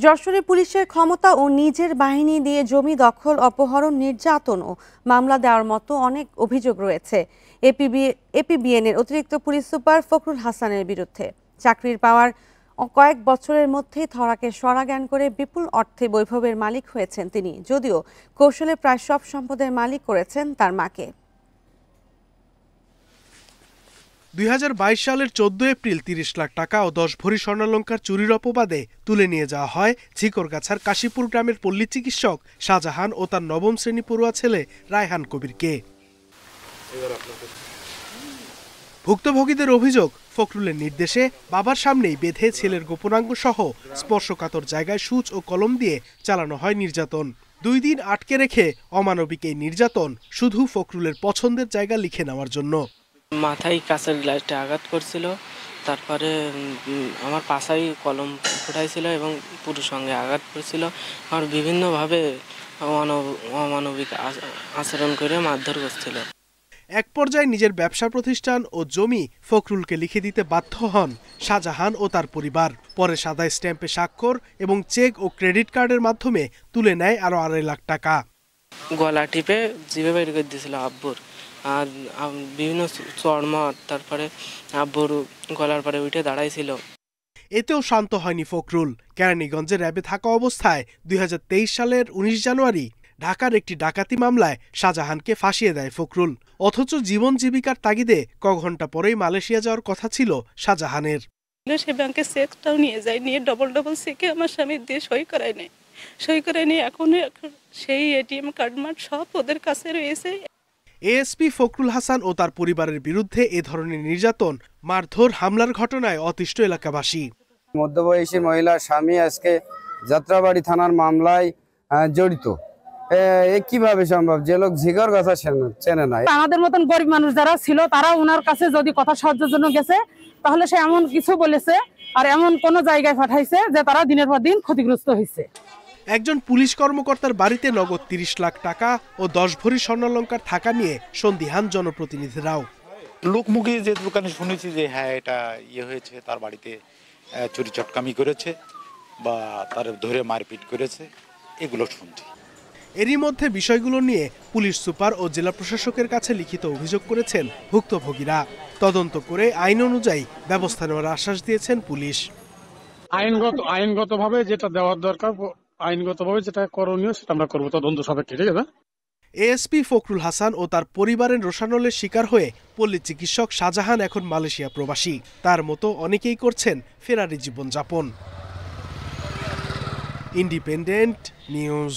যশোরে পুলিশের ক্ষমতা ও নিজের বাহিনী দিয়ে জমি দখল, অপহরণ, নির্যাতন ও মামলা দেওয়ার মতো অনেক অভিযোগ রয়েছে এপিবিএনের অতিরিক্ত পুলিশ সুপার ফখরুল হাসানের বিরুদ্ধে। চাকরির পাওয়ার কয়েক বছরের মধ্যেই ধরাকে সরা জ্ঞান করে বিপুল অর্থে বৈভবের মালিক হয়েছেন তিনি, যদিও কৌশলে প্রায় সব সম্পদের মালিক করেছেন তার মাকে। ২০২২ সালের ১৪ এপ্রিল ৩০ লাখ টাকা ও ১০ ভরি স্বর্ণালংকার চুরির অপবাদে তুলে নিয়ে যাওয়া হয় ঝিকরগাছার কাশীপুর গ্রামের পল্লী চিকিৎসক শাহজাহান ও তার নবম শ্রেণী পড়ুয়া ছেলে রায়হান কবিরকে। ভুক্তভোগীদের অভিযোগ, ফখরুলের নির্দেশে বাবার সামনেই বেঁধে ছেলের গোপনাঙ্গ সহ স্পর্শকাতর জায়গায় সূচ ও কলম দিয়ে চালানো হয় নির্যাতন। ২ দিন আটকে রেখে অমানবিক এই নির্যাতন শুধু ফখরুলের পছন্দের জায়গা লিখে নেওয়ার জন্য। মাথায় কাঁচের গ্লাসটা আঘাত করছিল, তারপরে আমার পাশায় কলম ফুটাইছিল এবং পুরো সঙ্গে আঘাত করছিল। আর বিভিন্নভাবে অমানবিক আচরণ করে মারধর করছিল। এক পর্যায়ে নিজের ব্যবসা প্রতিষ্ঠান ও জমি ফখরুলকে লিখে দিতে বাধ্য হন শাহজাহান ও তার পরিবার। পরে সাদা স্ট্যাম্পে স্বাক্ষর এবং চেক ও ক্রেডিট কার্ডের মাধ্যমে তুলে নেয় আরো ২.৫ লাখ টাকা। গলা টিপে জিভে বের করে দিয়েছিল আব্বুর, আর বিভিন্ন চড়মা, তারপরে আব্বুর গলার পরে উঠে দাঁড়াইছিল। এতেও শান্ত হয়নি ফখরুল। কেরানীগঞ্জে র্যাবে থাকা অবস্থায় ২০২৩ সালের ১৯ জানুয়ারি ঢাকার একটি ডাকাতি মামলায় শাহজাহানকে ফাঁসিয়ে দেয় ফখরুল। অথচ জীবন জীবিকার তাগিদে ঘণ্টা পরেই মালয়েশিয়া যাওয়ার কথা ছিল শাহজাহানের। সে ব্যাংকে চেকটাও নিয়ে যায়, নিয়ে ডবল চেকে আমার স্বামী দিয়ে সই করায় নেই। এখন সেই এটিএম কার্ড মার্ড সব ওদের কাছে রয়েছে। এএসপি ফখরুল হাসান ও তার পরিবারের বিরুদ্ধে এ ধরনের নির্যাতন, মারধর, হামলার ঘটনায় অতিষ্ঠ এলাকাবাসী। মধ্যবয়সী মহিলার স্বামী আজকে যাত্রাবাড়ি থানার মামলায় জড়িত। কিভাবে সম্ভব? যে লোক ঝিকরগাছা চেনে না। আমাদের মতন গরিব মানুষ যারা ছিল তারা ওনার কাছে যদি কথা সাহায্যের জন্য গেছে, তাহলে সে এমন কিছু বলেছে আর এমন কোন জায়গায় পাঠাইছে যে তারা দিনের পর দিন ক্ষতিগ্রস্ত হয়েছে। একজন পুলিশ কর্মকর্তার বাড়িতে নগদ ৩০ লাখ টাকা ও ১০ ভরি স্বর্ণালংকার থাকা নিয়ে সন্দিহান জনপ্রতিনিধিরাও। লোকমুখে যে দোকানে শুনেছি যে হ্যাঁ এটা হয়েছে, তার বাড়িতে চুরি চটকামি করেছে বা তার ধরে মারপিট করেছে, এগুলো শুনছি। এরই মধ্যে বিষয়গুলো নিয়ে পুলিশ সুপার ও জেলা প্রশাসকের কাছে লিখিত অভিযোগ করেছেন ভুক্তভোগীরা। তদন্ত করে আইন অনুযায়ী ব্যবস্থা নেওয়ার আশ্বাস দিয়েছেন পুলিশ। আইনগতভাবে যেটা দেওয়ার দরকার, আইনগতভাবে যেটা করণীয় সেটা আমরা করবো তদন্ত সাপেক্ষে। ঠিক আছে। এএসপি ফখরুল হাসান ও তার পরিবারের রোষানলের শিকার হয়ে পল্লী চিকিৎসক শাহজাহান এখন মালয়েশিয়া প্রবাসী। তার মতো অনেকেই করছেন ফেরারি জীবনযাপন। Independent news.